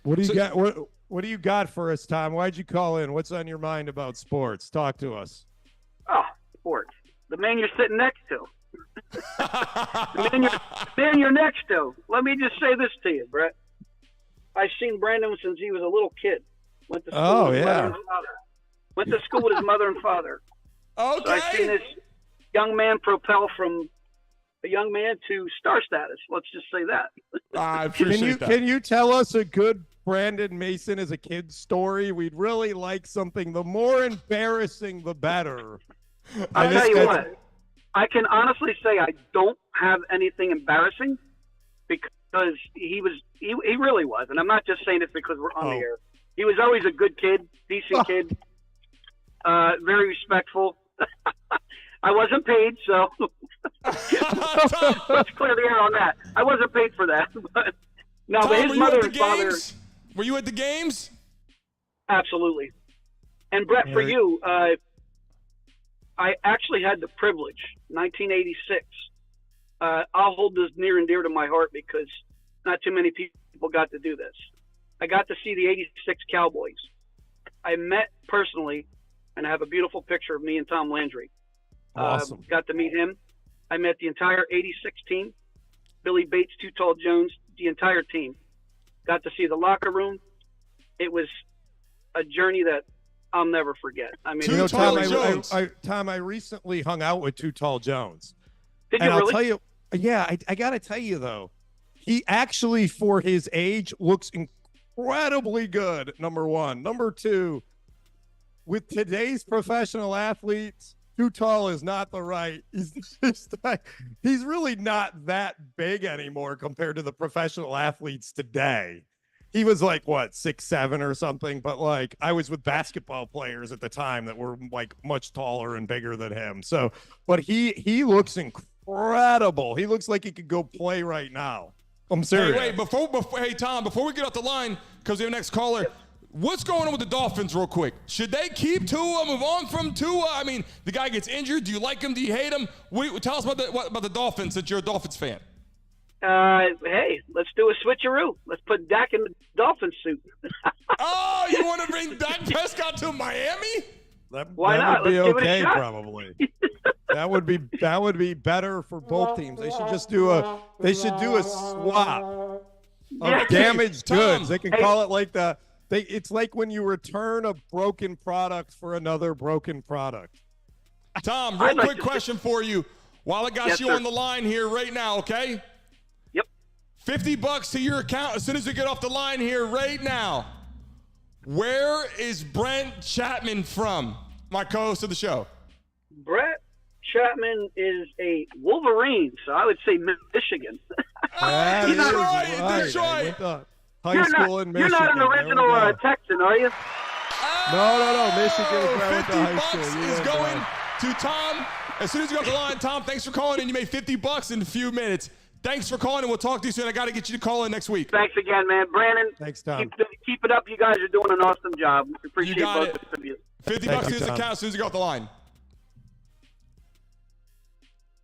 What do you got? What do you got for us, Tom? Why'd you call in? What's on your mind about sports? Talk to us. Oh, sports. The man you're sitting next to. the man you're next to. Let me just say this to you, Brett. I've seen Brandon since he was a little kid. Went to school with his mother and father. Went to school with his mother and father. So I've seen Okay. this young man propel from a young man to star status. Let's just say that. I appreciate that. Can you tell us a good Brandon Mason as a kid story? We'd really like something. The more embarrassing, the better. I'll This tell you guy's- what. I can honestly say I don't have anything embarrassing because he really was, and I'm not just saying it because we're on the air. He was always a good kid, decent kid, very respectful. I wasn't paid, so let's clear the air on that. I wasn't paid for that, but no. Tom, but were his you mother at the and father, games? Were you at the games? absolutely. And Brett, for Right. you, I actually had the privilege, 1986. I'll hold this near and dear to my heart because not too many people got to do this. I got to see the 86 Cowboys. I met personally, and I have a beautiful picture of me and Tom Landry. Awesome. Got to meet him. I met the entire 86 team, Billy Bates, Too Tall Jones, the entire team. Got to see the locker room. It was a journey that I'll never forget. I mean, Too Tom, Tall Jones. Tom, I recently hung out with Too Tall Jones. did And you I'll really? tell you, I got to tell you, though, he actually, for his age, looks incredibly good, number one. Number two, with today's professional athletes, too tall is not the right. He's really not that big anymore compared to the professional athletes today. He was like what 6'7" or something, but like I was with basketball players at the time that were like much taller and bigger than him. So, but he looks incredible. He looks like he could go play right now. I'm serious. Hey, wait, before hey Tom, before we get off the line, because we have next caller, what's going on with the Dolphins real quick? Should they keep Tua, move on from Tua? I mean, the guy gets injured. Do you like him? Do you hate him? Tell us about the Dolphins since you're a Dolphins fan. Hey, let's do a switcheroo. Let's put Dak in the Dolphin suit. Oh, you want to bring Dak Prescott to Miami? Why not? Would be Let's give it a okay, shot. probably. That would be better for both teams. They should just do a swap of damaged Tom, goods. They can call it like it's like when you return a broken product for another broken product. Tom, real I'd like quick to- question for you. While I got Yes, you sir. on the line here right now, okay? Yep. $50 to your account as soon as we get off the line here right now. Where is Brent Chapman from? My co-host of the show. Brett Chapman is a Wolverine, so I would say Michigan. That Detroit, is right. Detroit. I went to high school in You're Michigan. not an There we original go. Texan, are you? No. Michigan is where I went to high $50 school. You is went going to- to Tom. As soon as you go off the line, Tom, thanks for calling in. You made $50 in a few minutes. Thanks for calling, and we'll talk to you soon. I got to get you to call in next week. Thanks again, man. Brandon, Thanks, Tom. keep it up. You guys are doing an awesome job. We appreciate got both it. of you. $50 Thank to you, his Tom. account as soon as you go off the line.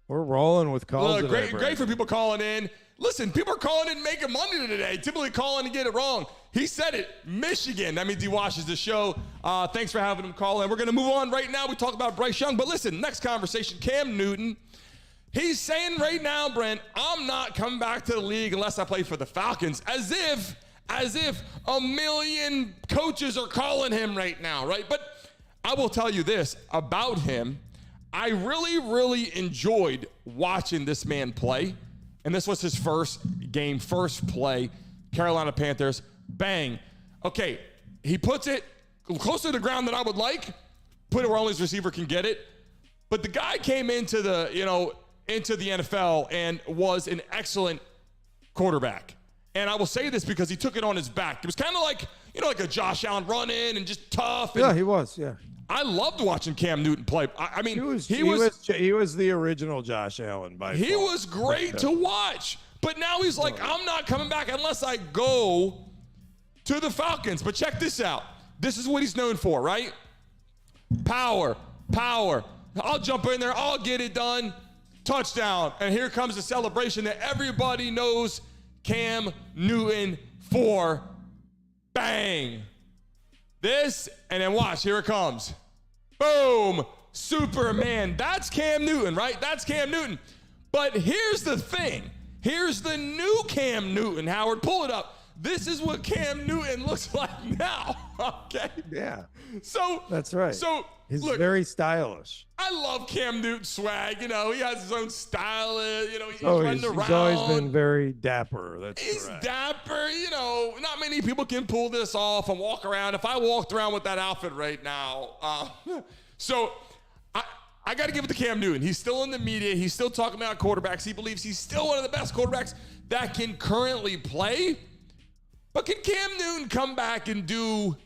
We're rolling with calls. Look, today, great for people calling in. Listen, people are calling in making money today. Typically calling to get it wrong. He said it, Michigan. That means he watches the show. Thanks for having him call in. We're going to move on right now. We talked about Bryce Young. But listen, next conversation, Cam Newton. He's saying right now, Brent, I'm not coming back to the league unless I play for the Falcons. As if a million coaches are calling him right now, right? But I will tell you this about him. I really, really enjoyed watching this man play. And this was his first game, first play. Carolina Panthers, bang. Okay, he puts it closer to the ground than I would like. Put it where only his receiver can get it. But the guy came into the NFL and was an excellent quarterback. And I will say this because he took it on his back. It was kind of like, like a Josh Allen run in and just tough. And Yeah, he was. Yeah. I loved watching Cam Newton play. I mean, He was the original Josh Allen by he far. was great to watch. But now he's like, I'm not coming back unless I go to the Falcons. But check this out. This is what he's known for, right? Power. I'll jump in there. I'll get it done. Touchdown. And here comes the celebration that everybody knows Cam Newton for. Bang. This, and then watch. Here it comes. Boom. Superman. That's Cam Newton, right? That's Cam Newton. But here's the thing. Here's the new Cam Newton. Howard, pull it up. This is what Cam Newton looks like now. Okay? Yeah, So that's right. So He's look, very stylish. I love Cam Newton's swag. He has his own style. He's Oh, running he's around. always been very dapper. That's He's correct. dapper. Not many people can pull this off and walk around. If I walked around with that outfit right now, so I got to give it to Cam Newton. He's still in the media. He's still talking about quarterbacks. He believes he's still one of the best quarterbacks that can currently play. But can Cam Newton come back and do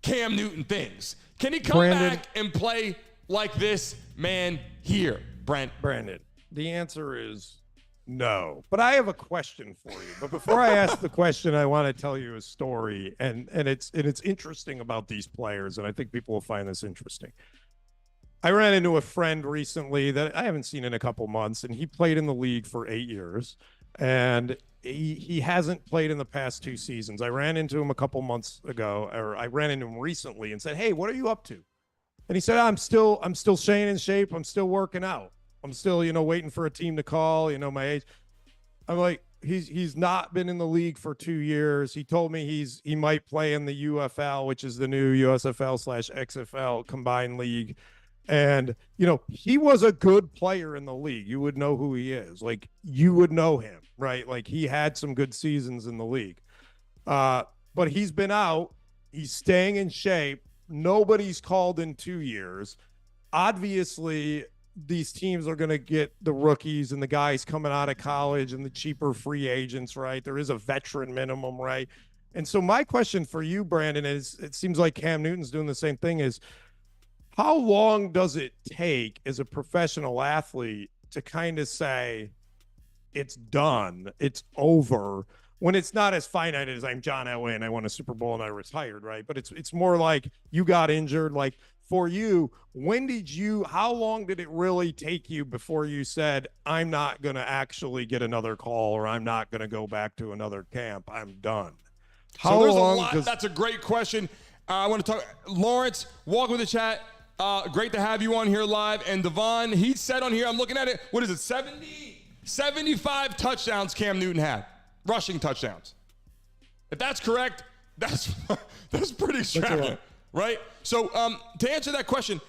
Cam Newton things? Can he come Brandon. back and play like this man here, Brent? Brandon, the answer is no. But I have a question for you. But before I ask the question, I want to tell you a story, and it's interesting about these players, and I think people will find this interesting. I ran into a friend recently that I haven't seen in a couple months, and he played in the league for 8 years, and he hasn't played in the past 2 seasons. I ran into him a couple months ago, or I ran into him recently and said, "Hey, what are you up to?" And he said, I'm still staying in shape. I'm still working out. I'm still, waiting for a team to call, my age. I'm like, he's not been in the league for 2 years. He told me he might play in the UFL, which is the new USFL/XFL combined league. And, he was a good player in the league. You would know who he is. Like, you would know him, right? Like, he had some good seasons in the league. But he's been out. He's staying in shape. nobody's called in 2 years. Obviously, these teams are going to get the rookies and the guys coming out of college and the cheaper free agents, right? There is a veteran minimum, right? And so my question for you, Brandon, is it seems like Cam Newton's doing the same thing, is how long does it take as a professional athlete to kind of say it's done, it's over, when it's not as finite as I'm John Elway and I won a Super Bowl and I retired, right? But it's more like you got injured. Like for you, how long did it really take you before you said, I'm not going to actually get another call, or I'm not going to go back to another camp, I'm done? So there's a lot. That's a great question. I want to talk. Lawrence, welcome to the chat. Great to have you on here live. And Devon, he said on here, I'm looking at it, what is it, 75 touchdowns Cam Newton had, rushing touchdowns. If that's correct, that's pretty extravagant, right? So to answer that question,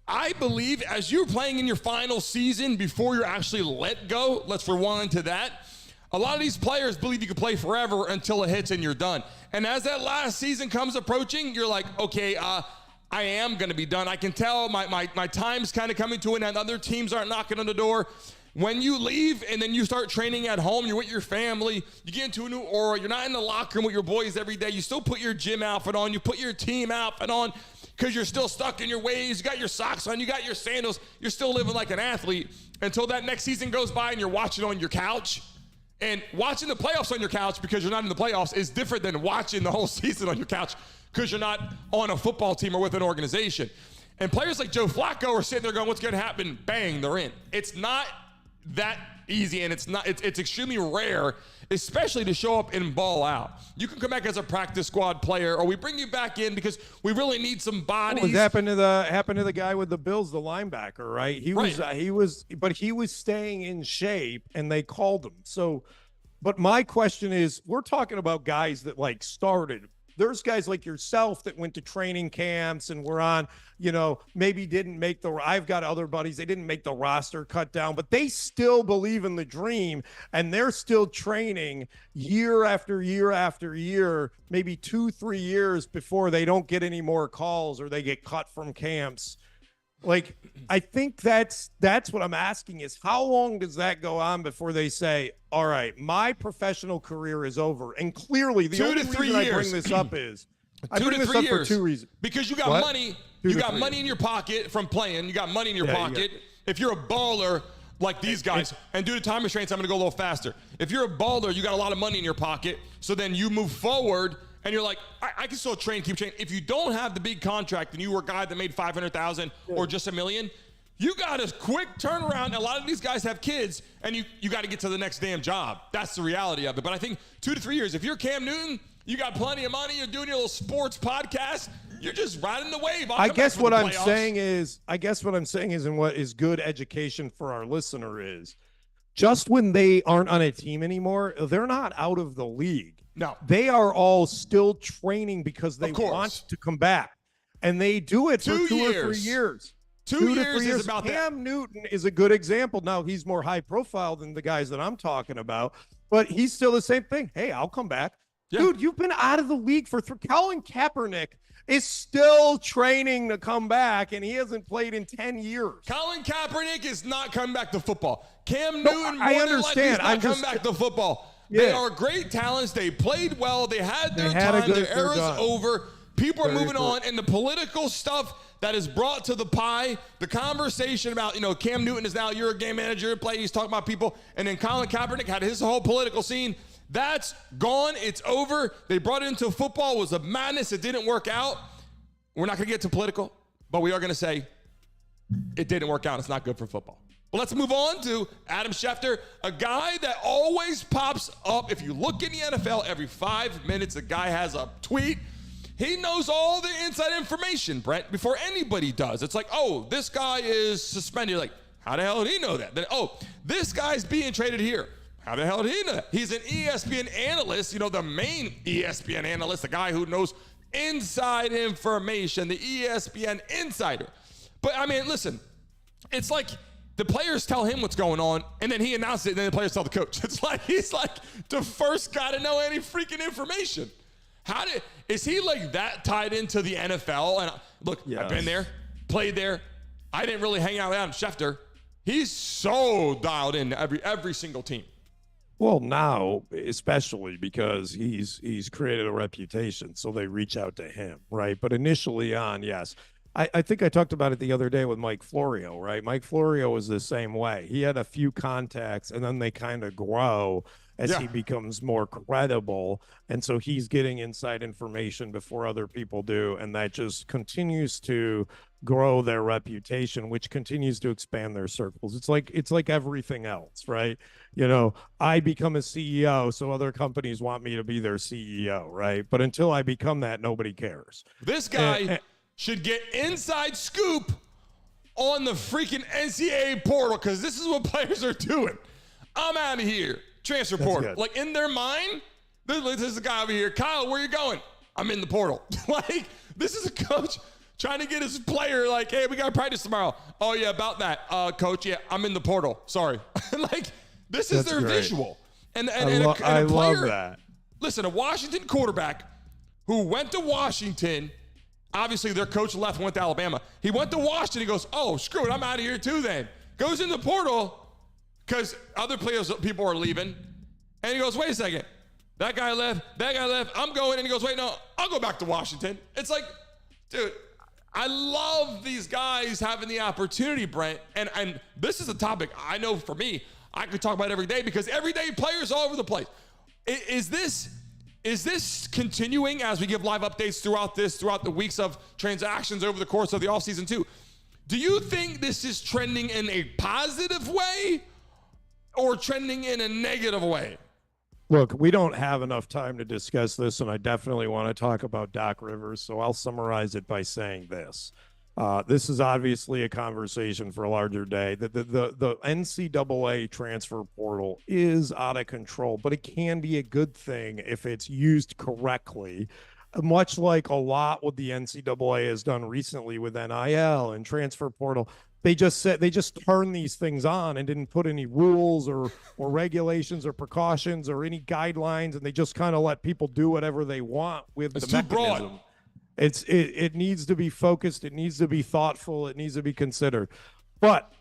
I believe as you're playing in your final season before you're actually let go, let's rewind to that. A lot of these players believe you can play forever until it hits and you're done. And as that last season comes approaching, you're like, okay, I am going to be done. I can tell my time's kind of coming to an end. Other teams aren't knocking on the door. When you leave and then you start training at home, you're with your family, you get into a new aura, you're not in the locker room with your boys every day. You still put your gym outfit on, you put your team outfit on because you're still stuck in your ways. You got your socks on, you got your sandals. You're still living like an athlete until that next season goes by and you're watching on your couch. And watching the playoffs on your couch because you're not in the playoffs is different than watching the whole season on your couch because you're not on a football team or with an organization. And players like Joe Flacco are sitting there going, what's going to happen? Bang, they're in. It's not that easy, and it's extremely rare, especially to show up and ball out. You can come back as a practice squad player, or we bring you back in because we really need some bodies. What happened to the guy with the Bills, the linebacker, right? He was staying in shape, and they called him. So, but my question is, we're talking about guys that like started. There's guys like yourself that went to training camps and were on, maybe didn't make I've got other buddies, they didn't make the roster cut down, but they still believe in the dream and they're still training year after year after year, maybe 2-3 years before they don't get any more calls or they get cut from camps. Like, I think that's what I'm asking is how long does that go on before they say, all right, my professional career is over? And clearly the only reason I bring this up is I bring this up for 2 reasons. Because you got money. You got money in your pocket from playing. You got money in your pocket. If you're a baller like these guys, and due to time restraints, I'm going to go a little faster. If you're a baller, you got a lot of money in your pocket. So then you move forward and you're like, I can still keep training. If you don't have the big contract and you were a guy that made $500,000 or just $1 million, you got a quick turnaround. And a lot of these guys have kids, and you got to get to the next damn job. That's the reality of it. But I think 2 to 3 years, if you're Cam Newton, you got plenty of money, you're doing your little sports podcast, you're just riding the wave. I guess what I'm saying is, and what is good education for our listener is, just when they aren't on a team anymore, they're not out of the league. No. They are all still training because they want to come back. And they do it for 2 or 3 years. 2 to 3 years is about Cam Newton is a good example. Now, he's more high profile than the guys that I'm talking about, but he's still the same thing. Hey, I'll come back. Yeah. Dude, you've been out of the league for Colin Kaepernick is still training to come back, and he hasn't played in 10 years. Colin Kaepernick is not coming back to football. Cam Newton, I understand. Not coming back to football. Yeah. They are great talents. They played well. They had their time. Their era's over. People are moving on, and the political stuff that is brought to the pie, the conversation about, Cam Newton is now you're a game manager, he's talking about people, and then Colin Kaepernick had his whole political scene. That's gone. It's over. They brought it into football. It was a madness. It didn't work out. We're not going to get too political, but we are going to say it didn't work out. It's not good for football. Well, let's move on to Adam Schefter, a guy that always pops up. If you look in the NFL, every 5 minutes, a guy has a tweet. He knows all the inside information, Brent, before anybody does. It's like, oh, this guy is suspended. You're like, how the hell did he know that? Then, oh, this guy's being traded here. How the hell did he know that? He's an ESPN analyst, the main ESPN analyst, the guy who knows inside information, the ESPN insider. But, I mean, listen, it's like the players tell him what's going on, and then he announces it, and then the players tell the coach. It's like he's like the first guy to know any freaking information. Is he like that tied into the NFL? And look, I've been there, played there. I didn't really hang out with Adam Schefter. He's so dialed in to every single team. Well, now, especially because he's created a reputation, so they reach out to him, right? But initially on, yes. I think I talked about it the other day with Mike Florio, right? Mike Florio was the same way. He had a few contacts, and then they kind of grow as he becomes more credible. And so he's getting inside information before other people do, and that just continues to grow their reputation, which continues to expand their circles. It's like everything else, right? You know, I become a CEO, so other companies want me to be their CEO, right? But until I become that, nobody cares. This guy should get inside scoop on the freaking NCAA portal, because this is what players are doing. I'm out of here. Transfer portal. Like, in their mind, this is a guy over here. Kyle, where you going? I'm in the portal. Like, this is a coach trying to get his player, like, hey, we got to practice tomorrow. Oh, yeah, about that. Coach, yeah, I'm in the portal. Sorry. Like, this is their visual. And I love that. Listen, a Washington quarterback who went to Washington, obviously their coach left and went to Alabama. He went to Washington. He goes, oh, screw it, I'm out of here too then. Goes in the portal because other people are leaving. And he goes, wait a second. That guy left. I'm going. And he goes, wait, no, I'll go back to Washington. It's like, dude, I love these guys having the opportunity, Brent. And this is a topic I know for me, I could talk about every day, because every day players all over the place. Is this continuing as we give live updates throughout the weeks of transactions over the course of the offseason too? Do you think this is trending in a positive way or trending in a negative way? Look, we don't have enough time to discuss this, and I definitely want to talk about Doc Rivers, so I'll summarize it by saying this. This is obviously a conversation for a larger day. The NCAA transfer portal is out of control, but it can be a good thing if it's used correctly. Much like a lot what the NCAA has done recently with NIL and transfer portal, they just turned these things on and didn't put any rules or regulations or precautions or any guidelines, and they just kind of let people do whatever they want with the mechanism. Broad. It needs to be focused. It needs to be thoughtful. It needs to be considered. But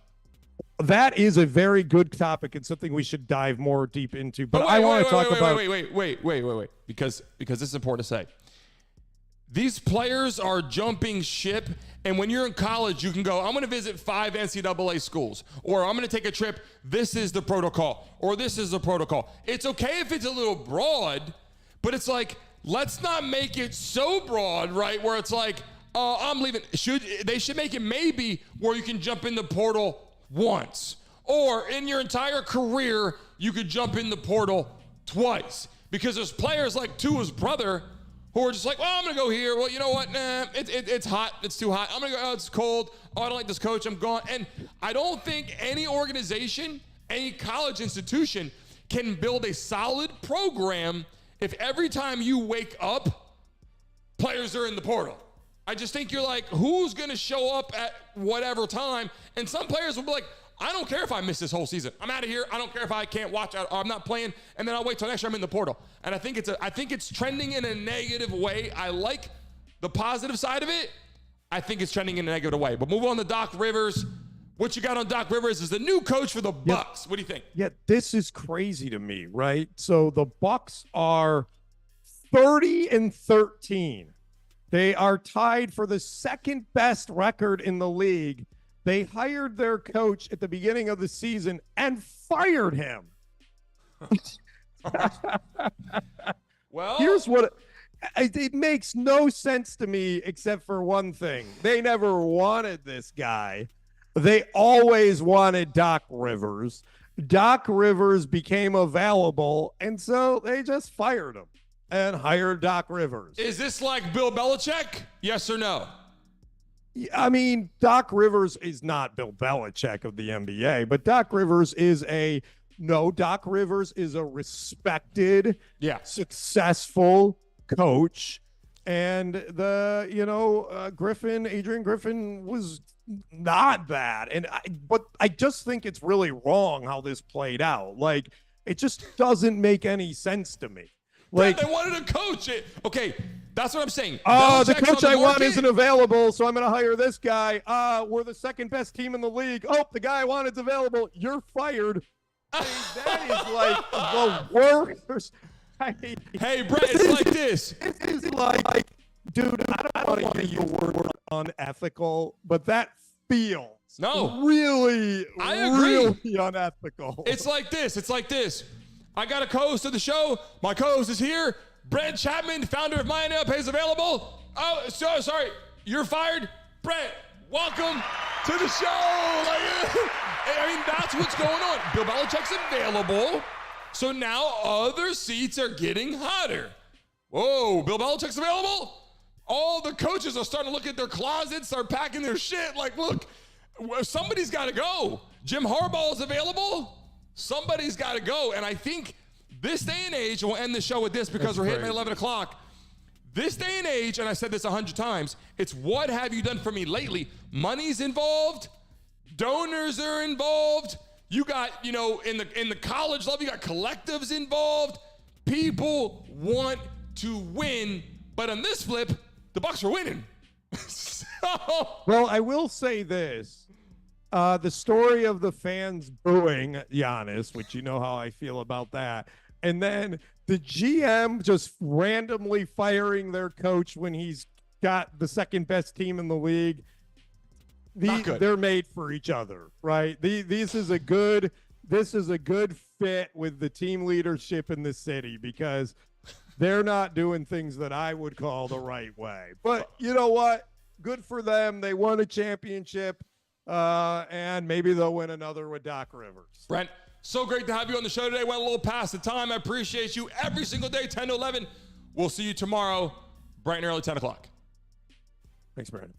that is a very good topic and something we should dive more deep into. But I want to talk about. Wait. Because this is important to say. These players are jumping ship. And when you're in college, you can go, I'm going to visit 5 NCAA schools, or I'm going to take a trip. This is the protocol, or this is the protocol. It's okay if it's a little broad, but it's like, let's not make it so broad, right? Where it's like, I'm leaving. They should make it maybe where you can jump in the portal once, or in your entire career, you could jump in the portal twice. Because there's players like Tua's brother who are just like, well, I'm going to go here. Well, you know what? Nah, it's hot. It's too hot. I'm going to go, oh, it's cold. Oh, I don't like this coach. I'm gone. And I don't think any organization, any college institution can build a solid program if every time you wake up, players are in the portal. I just think you're like, who's going to show up at whatever time? And some players will be like, I don't care if I miss this whole season. I'm out of here. I don't care if I can't watch. I'm not playing. And then I'll wait till next year I'm in the portal. And I think it's trending in a negative way. I like the positive side of it. I think it's trending in a negative way. But move on to Doc Rivers. What you got on Doc Rivers is the new coach for the Bucks. What do you think? Yeah, this is crazy to me, right? So the Bucks are 30-13. They are tied for the second best record in the league. They hired their coach at the beginning of the season and fired him. Well, here's what it makes no sense to me except for one thing. They never wanted this guy. They always wanted Doc Rivers. Doc Rivers became available, and so they just fired him and hired Doc Rivers. Is this like Bill Belichick? Yes or no? I mean, Doc Rivers is not Bill Belichick of the NBA, but Doc Rivers is a respected, successful coach. And Adrian Griffin was not bad. But I just think it's really wrong how this played out. Like, it just doesn't make any sense to me. Like, they wanted a coach. Okay, that's what I'm saying. oh, the Belichick's coach on I want market. isn't available, so I'm going to hire this guy. We're the second best team in the league. Oh, the guy I wanted's available. You're fired. I mean, that is like the worst. Hey, Brett, it's like this. It is like, dude, I don't want to use the word unethical, but that feels really, I agree. really unethical. It's like this. It's like this. I got a co-host of the show. My co-host is here. Brent Chapman, founder of My NLP, is available. Oh, so sorry. You're fired. Brent, welcome to the show. I mean, that's what's going on. Bill Belichick's available. So now other seats are getting hotter. Whoa, Bill Belichick's available? All the coaches are starting to look at their closets, start packing their shit. Like, look, somebody's got to go. Jim Harbaugh is available. Somebody's got to go. And I think this day and age, and we'll end the show with this because we're hitting 11 o'clock. This day and age, and I said this 100 times, it's what have you done for me lately? Money's involved. Donors are involved. You got, in the college level, you got collectives involved. People want to win. But on this flip, the Bucs are winning. Well, I will say this. The story of the fans booing Giannis, which you know how I feel about that, and then the GM just randomly firing their coach when he's got the second best team in the league. They're made for each other, right? This is a good fit with the team leadership in the city because they're not doing things that I would call the right way. But you know what? Good for them. They won a championship, and maybe they'll win another with Doc Rivers. Brent, so great to have you on the show today. Went a little past the time. I appreciate you every single day, 10 to 11. We'll see you tomorrow, bright and early, 10 o'clock. Thanks, Brandon.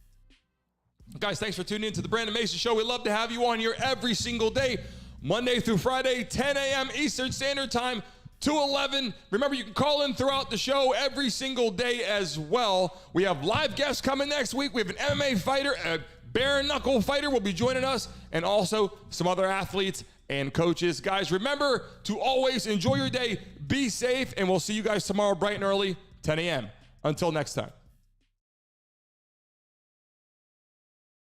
Guys, thanks for tuning in to the Brandon Mason Show. We love to have you on here every single day, Monday through Friday, 10 a.m. Eastern Standard Time to 11. Remember, you can call in throughout the show every single day as well. We have live guests coming next week. We have an MMA fighter, a bare knuckle fighter will be joining us, and also some other athletes and coaches. Guys, remember to always enjoy your day, be safe, and we'll see you guys tomorrow bright and early, 10 a.m. Until next time.